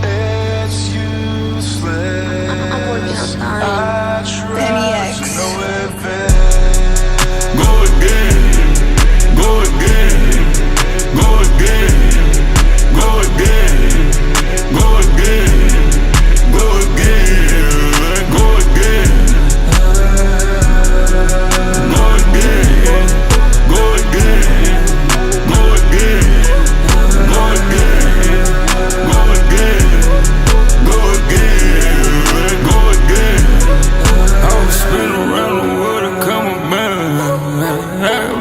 It's useless. I'm working on time. I try Danny X. to know it best. Go again, go again, go again, go again, go again, go again, go again, go again, go again, go again, go again, go again, go again, go again. I was spinning around the world to come a man.